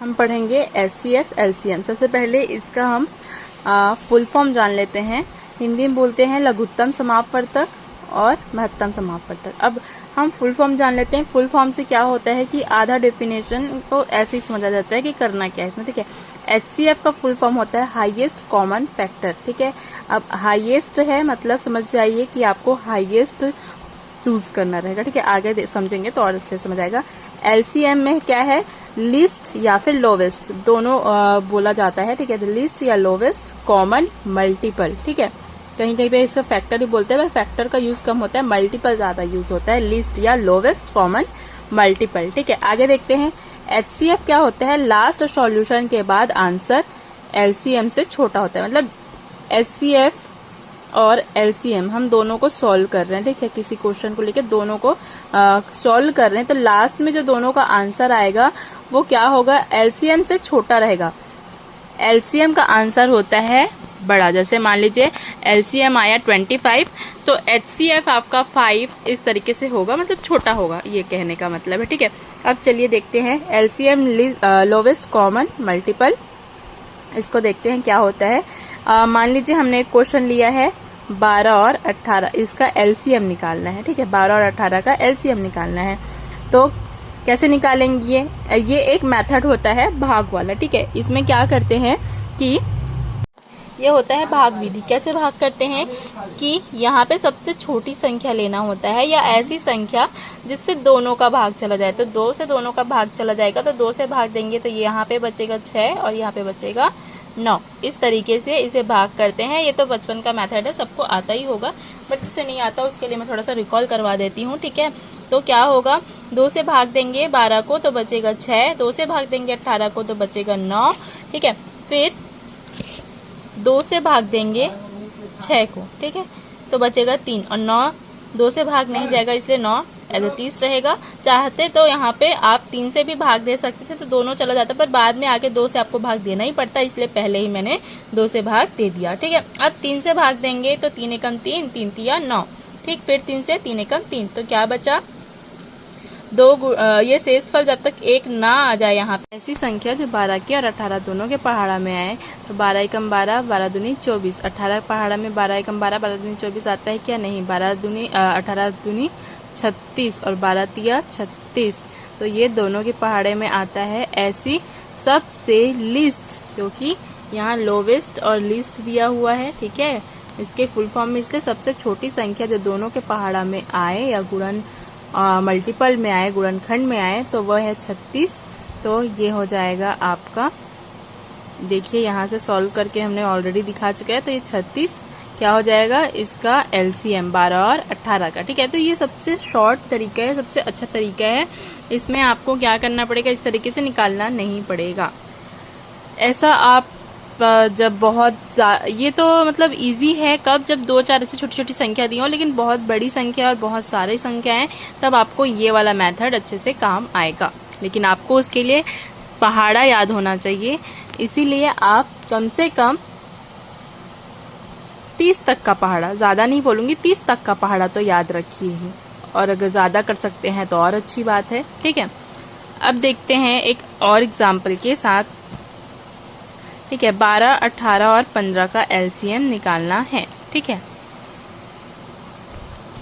हम पढ़ेंगे HCF LCM. सबसे पहले इसका हम फुल फॉर्म जान लेते हैं। हिंदी में बोलते हैं लघुत्तम समापवर्तक और महत्तम समापवर्तक। अब हम फुल फॉर्म जान लेते हैं। फुल फॉर्म से क्या होता है कि आधा डेफिनेशन को ऐसे ही समझा जाता है कि करना क्या है इसमें, ठीक है। एचसीएफ का फुल फॉर्म होता है हाईएस्ट कॉमन फैक्टर, ठीक है। अब हाईएस्ट है मतलब समझ जाइए कि आपको हाईएस्ट चूज करना रहेगा, ठीक है। आगे समझेंगे तो और अच्छे समझ आएगा। एलसीएम में क्या है, लिस्ट या फिर लोवेस्ट दोनों बोला जाता है, ठीक है। लिस्ट या लोवेस्ट, कॉमन, मल्टीपल, ठीक है। कहीं कहीं पे इसको फैक्टर ही बोलते हैं, पर फैक्टर का यूज कम होता है, मल्टीपल ज्यादा यूज होता है। लिस्ट या लोवेस्ट, कॉमन, मल्टीपल, ठीक है। आगे देखते हैं एचसीएफ क्या होता है, लास्ट सॉल्यूशन के बाद आंसर एलसीएम से छोटा होता है। मतलब एचसीएफ और एलसीएम हम दोनों को सॉल्व कर रहे हैं, ठीक है। किसी क्वेश्चन को लेकर दोनों को सॉल्व कर रहे हैं, तो लास्ट में जो दोनों का आंसर आएगा वो क्या होगा, एलसीएम से छोटा रहेगा। एलसीएम का आंसर होता है बड़ा। जैसे मान लीजिए एलसीएम आया 25, तो एचसीएफ आपका 5 इस तरीके से होगा, मतलब छोटा होगा, ये कहने का मतलब है, ठीक है। अब चलिए देखते हैं एलसीएम लोवेस्ट कॉमन मल्टीपल। इसको देखते हैं क्या होता है। मान लीजिए हमने एक क्वेश्चन लिया है 12 और 18, इसका एलसीएम निकालना है, ठीक है। 12 और 18 का एलसीएम निकालना है, तो कैसे निकालेंगे ये एक मेथड होता है भाग वाला, ठीक है। इसमें क्या करते हैं कि ये होता है भाग विधि। कैसे भाग करते हैं कि यहाँ पे सबसे छोटी संख्या लेना होता है, या ऐसी संख्या जिससे दोनों का भाग चला जाए। तो 2 से दोनों का भाग चला जाएगा, तो 2 से भाग देंगे तो यहाँ पे बचेगा 6 और यहाँ पे बचेगा 9। इस तरीके से इसे भाग करते हैं। ये तो बचपन का मेथड है, सबको आता ही होगा, बट जिसे नहीं आता उसके लिए मैं थोड़ा सा रिकॉल करवा देती हूँ, ठीक है। तो क्या होगा, 2 से भाग देंगे 12 को तो बचेगा 6, 2 से भाग देंगे 18 को तो बचेगा 9, ठीक है। फिर 2 से भाग देंगे 6 को, ठीक है, तो बचेगा 3, और 9 2 से भाग नहीं जाएगा, इसलिए 9 एज 30 रहेगा। चाहते तो यहाँ पे आप 3 से भी भाग दे सकते थे, तो दोनों चला जाता, पर बाद में आके 2 से आपको भाग देना ही पड़ता, इसलिए पहले ही मैंने 2 से भाग दे दिया, ठीक है। अब 3 से भाग देंगे तो 3 एकम 3, 3 तिया 9, ठीक। फिर 3 से 3 एकम 3, तो क्या बचा 2। ये शेषफल जब तक 1 ना आ जाए यहाँ पे, ऐसी संख्या जो 12 की और 18 दोनों के पहाड़ा में आए, तो 12 एकम 12, 12 दूनी 24, 18 पहाड़ा में 12 एकम 12, 12 दूनी 24 आता है क्या, नहीं। 18 दूनी 36 और 12 तिया 36, तो ये दोनों के पहाड़े में आता है। ऐसी सबसे लिस्ट, क्योंकि यहाँ लोवेस्ट और लिस्ट दिया हुआ है, ठीक है। इसके फुल फॉर्म में इसलिए सबसे छोटी संख्या जो दोनों के पहाड़ा में आए या गुणन मल्टीपल में आए, गुणनखंड में आए, तो वह है 36। तो ये हो जाएगा आपका, देखिए यहाँ से सॉल्व करके हमने ऑलरेडी दिखा चुका है, तो ये 36 क्या हो जाएगा, इसका एलसीएम 12 और 18 का, ठीक है। तो ये सबसे शॉर्ट तरीका है, सबसे अच्छा तरीका है। इसमें आपको क्या करना पड़ेगा, इस तरीके से निकालना नहीं पड़ेगा। ऐसा आप जब बहुत ये तो मतलब इजी है कब, जब 2-4 ऐसी छोटी छोटी संख्या दी हो, लेकिन बहुत बड़ी संख्या और बहुत सारी संख्याएं, तब आपको ये वाला मेथड अच्छे से काम आएगा। लेकिन आपको उसके लिए पहाड़ा याद होना चाहिए, इसीलिए आप कम से कम 30 तक का पहाड़ा, ज्यादा नहीं बोलूंगी, 30 तक का पहाड़ा तो याद रखिए ही, और अगर ज्यादा कर सकते हैं तो और अच्छी बात है, ठीक है। अब देखते हैं एक और एग्जाम्पल के साथ, ठीक है। 12, 18 और 15 का एलसीएम निकालना है, ठीक है।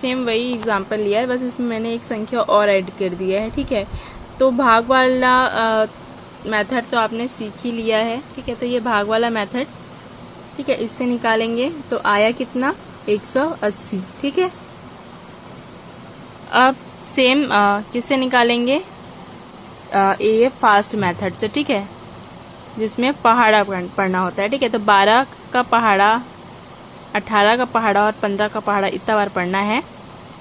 सेम वही एग्जाम्पल लिया है, बस इसमें मैंने एक संख्या और ऐड कर दिया है, ठीक है। तो भाग वाला मेथड तो आपने सीख ही लिया है, ठीक है। तो ये भाग वाला मेथड, ठीक है, इससे निकालेंगे तो आया कितना, 180, ठीक है। अब सेम किससे निकालेंगे, ये फास्ट मेथड से, ठीक है, जिसमें पहाड़ा पढ़ना होता है, ठीक है। तो 12 का पहाड़ा, 18 का पहाड़ा और 15 का पहाड़ा इतना बार पढ़ना है,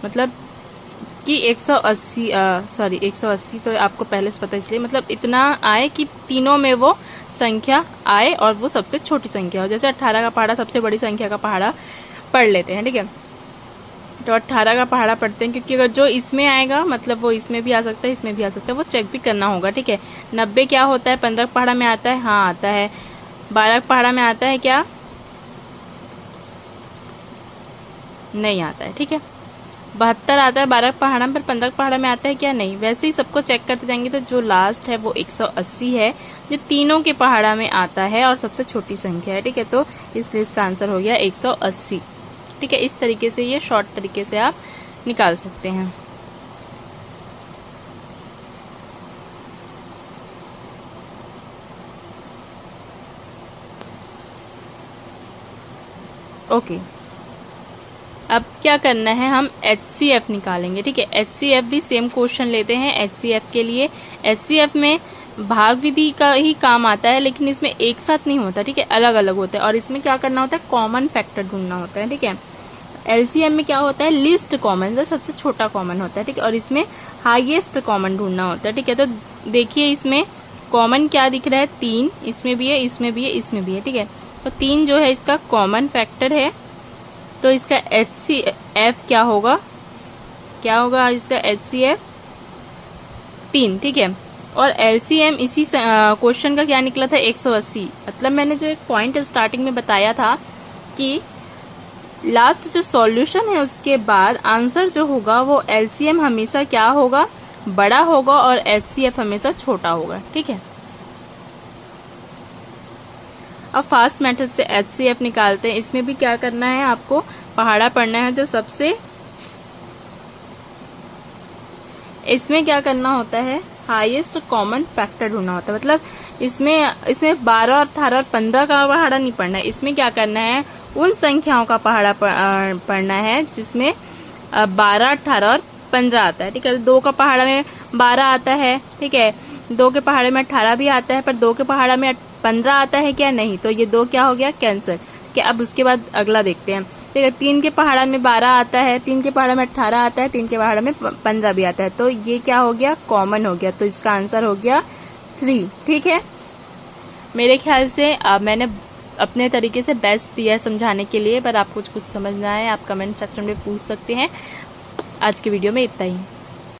मतलब कि 180 तो आपको पहले से पता, इसलिए मतलब इतना आए कि तीनों में वो संख्या आए और वो सबसे छोटी संख्या हो। जैसे 18 का पहाड़ा सबसे बड़ी संख्या का पहाड़ा पढ़ लेते हैं, ठीक है। तो 18 का पहाड़ा पढ़ते हैं, क्योंकि अगर जो इसमें आएगा मतलब वो इसमें भी आ सकता है, इसमें भी आ सकता है, वो चेक भी करना होगा, ठीक है। 90 क्या होता है, 15 पहाड़ा में आता है, हाँ आता है। 12 पहाड़ा में आता है क्या, नहीं आता है, ठीक है। 72 आता है 12 पहाड़ा में, पर 15 पहाड़ा में आता है क्या? नहीं। वैसे ही सबको चेक करते जाएंगे तो जो लास्ट है वो 180 है, जो तीनों के पहाड़ा में आता है और सबसे छोटी संख्या है। ठीक है, तो इसलिए इसका आंसर हो गया 180। ठीक है, इस तरीके से ये शॉर्ट तरीके से आप निकाल सकते हैं। ओके, अब क्या करना है, हम HCF निकालेंगे। ठीक है, HCF भी सेम क्वेश्चन लेते हैं। HCF के लिए, HCF में भाग विधि का ही काम आता है, लेकिन इसमें एक साथ नहीं होता। ठीक है, अलग अलग होता है। और इसमें क्या करना होता है, कॉमन फैक्टर ढूंढना होता है। ठीक है, LCM में क्या होता है, लिस्ट कॉमन, जो सबसे छोटा कॉमन होता है। ठीक है, और इसमें हाईएस्ट कॉमन ढूंढना होता है। ठीक है, तो देखिए इसमें कॉमन क्या दिख रहा है, 3, इसमें भी है, इसमें भी है, इसमें भी है। ठीक है, तो 3 जो है इसका कॉमन फैक्टर है, तो इसका HCF क्या होगा, इसका HCF 3। ठीक है, और LCM इसी क्वेश्चन का क्या निकला था, 180। मतलब मैंने जो एक पॉइंट स्टार्टिंग में बताया था कि लास्ट जो सॉल्यूशन है उसके बाद आंसर जो होगा वो LCM हमेशा क्या होगा, बड़ा होगा, और HCF हमेशा छोटा होगा। ठीक है, अब फास्ट मेथड से HCF निकालते हैं। इसमें भी क्या करना है, आपको पहाड़ा पढ़ना है जो सबसे, इसमें क्या करना होता है, हाईएस्ट कॉमन फैक्टर ढूंढना होता है। मतलब इसमें 12, 18 और 15 का पहाड़ा नहीं पढ़ना है। इसमें क्या करना है, उन संख्याओं का पहाड़ा पढ़ना है जिसमें 12, 18 और 15 आता है। ठीक है, 2 का पहाड़ा में 12 आता है। ठीक है, 2 के पहाड़े में 18 भी आता है, पर 2 के पहाड़ा में 15 आता है क्या? नहीं। तो ये 2 क्या हो गया, कैंसर। ठीक है, अब उसके बाद अगला देखते हैं। ठीक है, 3 के पहाड़ा में 12 आता है, 3 के पहाड़ा में 18 आता है, 3 के पहाड़ा में 15 भी आता है। तो ये क्या हो गया, कॉमन हो गया। तो इसका आंसर हो गया 3। ठीक है, मेरे ख्याल से मैंने अपने तरीके से बेस्ट दिया है समझाने के लिए, पर आपको कुछ समझना है आप कमेंट सेक्शन में पूछ सकते हैं। आज की वीडियो में इतना ही।